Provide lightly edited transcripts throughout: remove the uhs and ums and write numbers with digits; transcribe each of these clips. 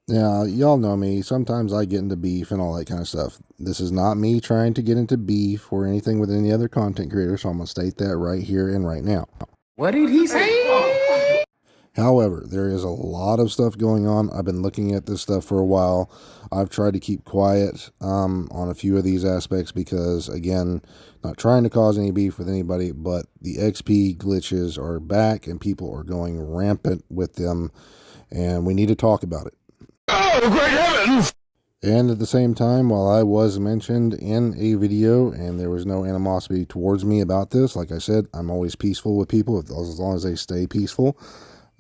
Yeah, y'all know me. Sometimes I get into beef and all that kind of stuff. This is not me trying to get into beef or anything with any other content creator, so I'm going to state that right here and right now. What did he say? However, there is a lot of stuff going on. I've been looking at this stuff for a while. I've tried to keep quiet on a few of these aspects because, again, not trying to cause any beef with anybody, but the XP glitches are back and people are going rampant with them, and we need to talk about it. Oh, great heavens! And at the same time, while I was mentioned in a video and there was no animosity towards me about this, like I said, I'm always peaceful with people as long as they stay peaceful.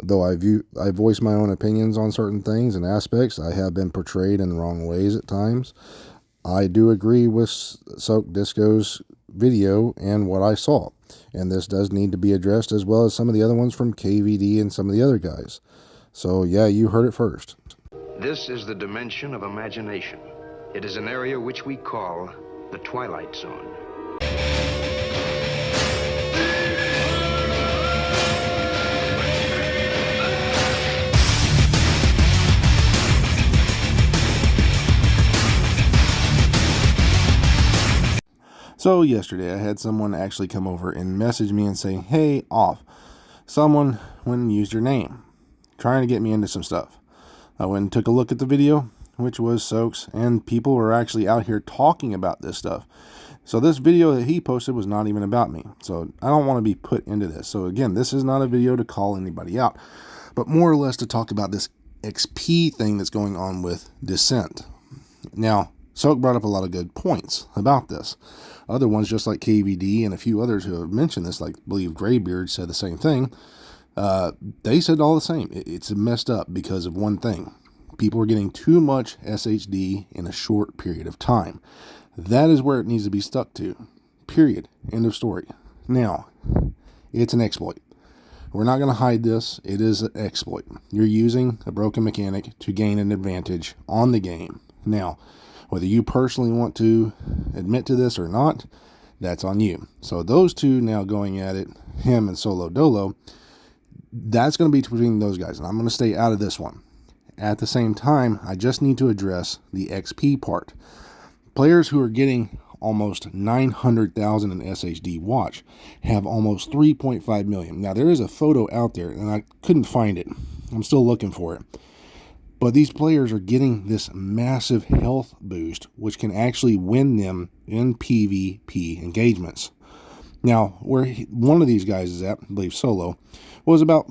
Though I voice my own opinions on certain things and aspects, I have been portrayed in the wrong ways at times. I do agree with Soak Disco's video and what I saw, and this does need to be addressed as well as some of the other ones from KVD and some of the other guys. So yeah, you heard it first. This is the dimension of imagination. It is an area which we call the Twilight Zone. So yesterday I had someone actually come over and message me and say, hey, off. Someone went and used your name, trying to get me into some stuff. I went and took a look at the video, which was Soak's, and people were actually out here talking about this stuff. So this video that he posted was not even about me. So I don't want to be put into this. So again, this is not a video to call anybody out, but more or less to talk about this XP thing that's going on with Descent. Now, Soak brought up a lot of good points about this. Other ones, just like KVD and a few others who have mentioned this, like I believe Graybeard said the same thing. They said all the same. It's messed up because of one thing. People are getting too much SHD in a short period of time. That is where it needs to be stuck to. Period. End of story. Now, it's an exploit. We're not going to hide this. It is an exploit. You're using a broken mechanic to gain an advantage on the game. Now, whether you personally want to admit to this or not, that's on you. So those two now going at it, him and Solo Dolo, that's going to be between those guys. And I'm going to stay out of this one. At the same time, I just need to address the XP part. Players who are getting almost 900,000 in SHD watch have almost 3.5 million. Now, there is a photo out there, and I couldn't find it. I'm still looking for it. But these players are getting this massive health boost, which can actually win them in PvP engagements. Now, where one of these guys is at, I believe Solo, was about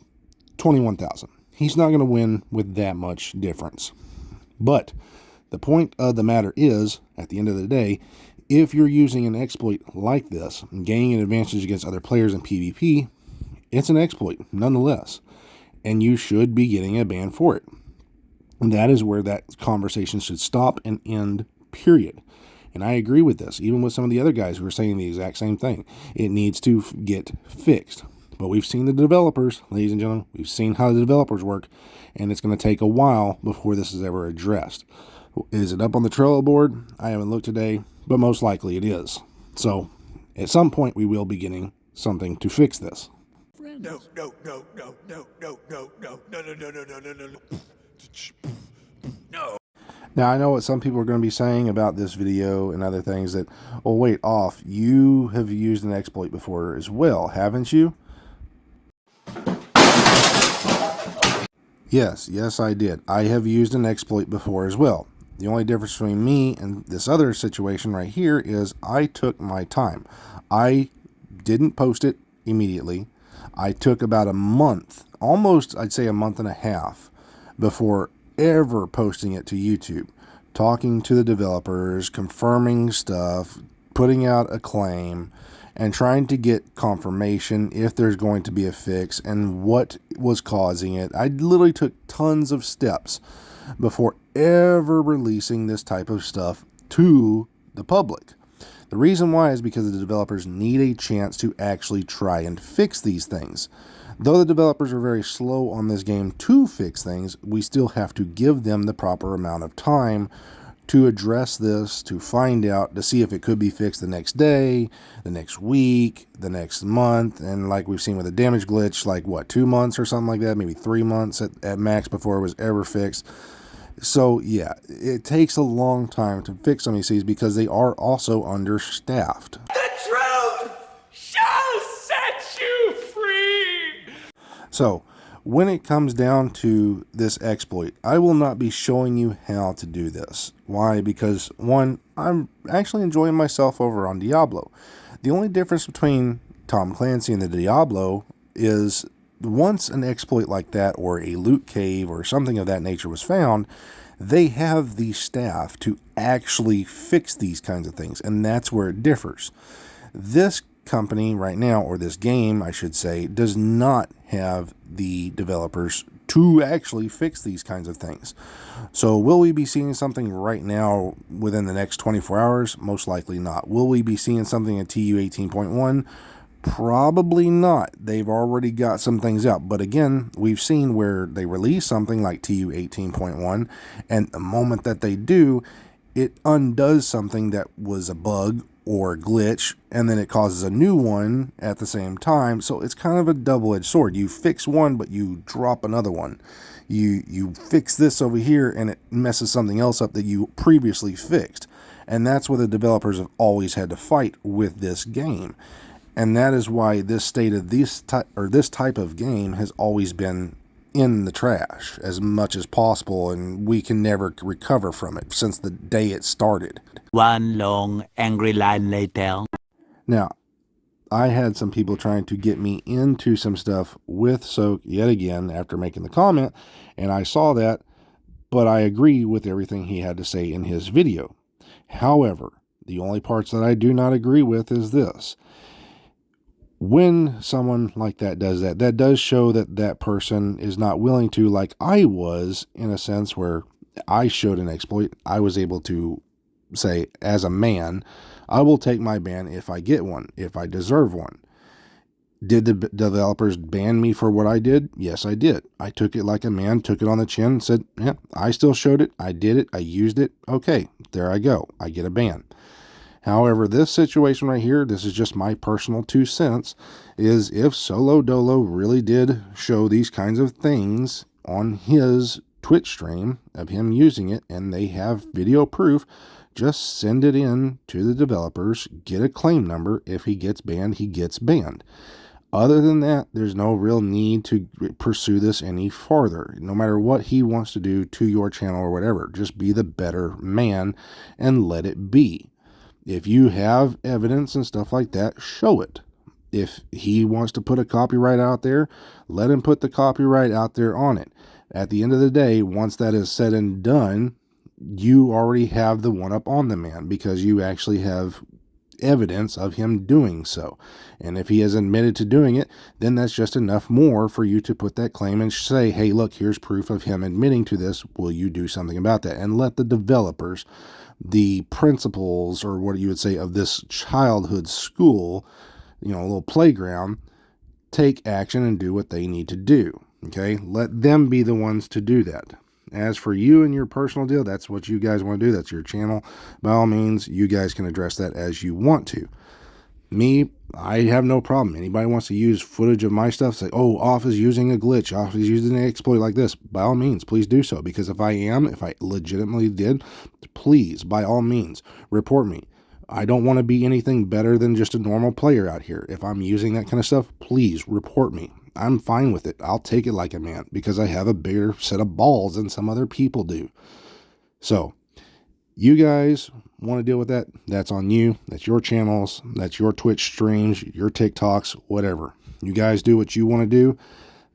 21,000. He's not going to win with that much difference. But the point of the matter is, at the end of the day, if you're using an exploit like this and gaining an advantage against other players in PvP, it's an exploit nonetheless. And you should be getting a ban for it. And that is where that conversation should stop and end, period. And I agree with this, even with some of the other guys who are saying the exact same thing. It needs to get fixed. But we've seen the developers, ladies and gentlemen, we've seen how the developers work, and it's going to take a while before this is ever addressed. Is it up on the Trello board? I haven't looked today, but most likely it is. So at some point we will be getting something to fix this. No, no, no, no, no, no, no, no, no, no, no, no, no, no, no, no. No. Now, I know what some people are going to be saying about this video and other things that, oh, wait, off, you have used an exploit before as well, haven't you? Yes, I did. I have used an exploit before as well. The only difference between me and this other situation right here is I took my time. I didn't post it immediately. I took about a month, almost I'd say a month and a half, before ever posting it to YouTube, talking to the developers, confirming stuff, putting out a claim, and trying to get confirmation if there's going to be a fix and what was causing it. I literally took tons of steps before ever releasing this type of stuff to the public. The reason why is because the developers need a chance to actually try and fix these things. Though the developers are very slow on this game to fix things, we still have to give them the proper amount of time to address this, to find out, to see if it could be fixed the next day, the next week, the next month, and like we've seen with the damage glitch, like what, 2 months or something like that, maybe 3 months at max before it was ever fixed. So yeah, it takes a long time to fix some of these because they are also understaffed. The truth shall set you free. So when it comes down to this exploit, I will not be showing you how to do this. Why? Because one, I'm actually enjoying myself over on Diablo. The only difference between Tom Clancy and the Diablo is once an exploit like that or a loot cave or something of that nature was found, they have the staff to actually fix these kinds of things, and that's where it differs. This company right now, or this game I should say, does not have the developers to actually fix these kinds of things. So will we be seeing something right now within the next 24 hours? Most likely not. Will we be seeing something in TU 18.1? Probably not. They've already got some things out. But again, we've seen where they release something like TU 18.1, and the moment that they do, it undoes something that was a bug or a glitch, and then it causes a new one at the same time. So it's kind of a double-edged sword. You fix one, but you drop another one. You fix this over here, and it messes something else up that you previously fixed. And that's what the developers have always had to fight with this game. And that is why this type of game has always been in the trash as much as possible, and we can never recover from it since the day it started. One long, angry line later. Now, I had some people trying to get me into some stuff with Soak yet again after making the comment, and I saw that, but I agree with everything he had to say in his video. However, the only parts that I do not agree with is this. When someone like that does that, that does show that that person is not willing to, like I was, in a sense where I showed an exploit. I was able to say, as a man, I will take my ban if I get one, if I deserve one. Did the developers ban me for what I did? Yes, I did. I took it like a man, took it on the chin, and said, yeah, I still showed it. I did it. I used it. Okay, there I go. I get a ban. However, this situation right here, this is just my personal 2 cents, is if Solo Dolo really did show these kinds of things on his Twitch stream of him using it, and they have video proof, just send it in to the developers, get a claim number. If he gets banned, he gets banned. Other than that, there's no real need to pursue this any farther. No matter what he wants to do to your channel or whatever, just be the better man and let it be. If you have evidence and stuff like that, show it. If he wants to put a copyright out there, let him put the copyright out there on it. At the end of the day, once that is said and done, you already have the one up on the man because you actually have evidence of him doing so. And if he has admitted to doing it, then that's just enough more for you to put that claim and say, hey, look, here's proof of him admitting to this. Will you do something about that? And let the developers, the principals, or what you would say, of this childhood school, a little playground, take action and do what they need to do. Okay? Let them be the ones to do that. As for you and your personal deal, that's what you guys want to do. That's your channel. By all means, you guys can address that as you want to. Me, I have no problem. Anybody wants to use footage of my stuff, say, oh, Off is using a glitch, Off is using an exploit like this. By all means, please do so. Because if I legitimately did, please, by all means, report me. I don't want to be anything better than just a normal player out here. If I'm using that kind of stuff, please report me. I'm fine with it. I'll take it like a man because I have a bigger set of balls than some other people do. So, you guys want to deal with that? That's on you. That's your channels. That's your Twitch streams, your TikToks, whatever. You guys do what you want to do,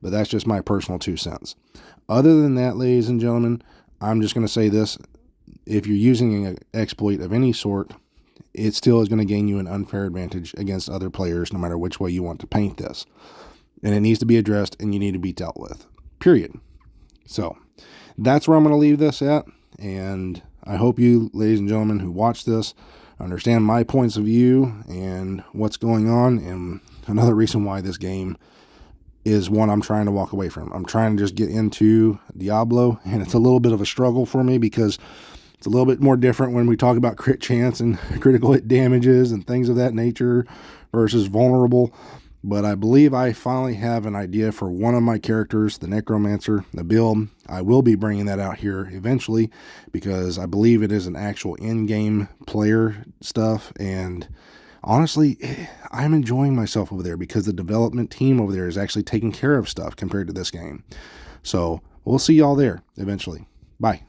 but that's just my personal 2 cents. Other than that, ladies and gentlemen, I'm just going to say this. If you're using an exploit of any sort, it still is going to gain you an unfair advantage against other players, no matter which way you want to paint this. And it needs to be addressed, and you need to be dealt with. Period. So, that's where I'm going to leave this at. And I hope you, ladies and gentlemen, who watch this, understand my points of view and what's going on. And another reason why this game is one I'm trying to walk away from. I'm trying to just get into Diablo, and it's a little bit of a struggle for me because it's a little bit more different when we talk about crit chance and critical hit damages and things of that nature versus vulnerable. But I believe I finally have an idea for one of my characters, the Necromancer, the build. I will be bringing that out here eventually because I believe it is an actual in-game player stuff. And honestly, I'm enjoying myself over there because the development team over there is actually taking care of stuff compared to this game. So we'll see y'all there eventually. Bye.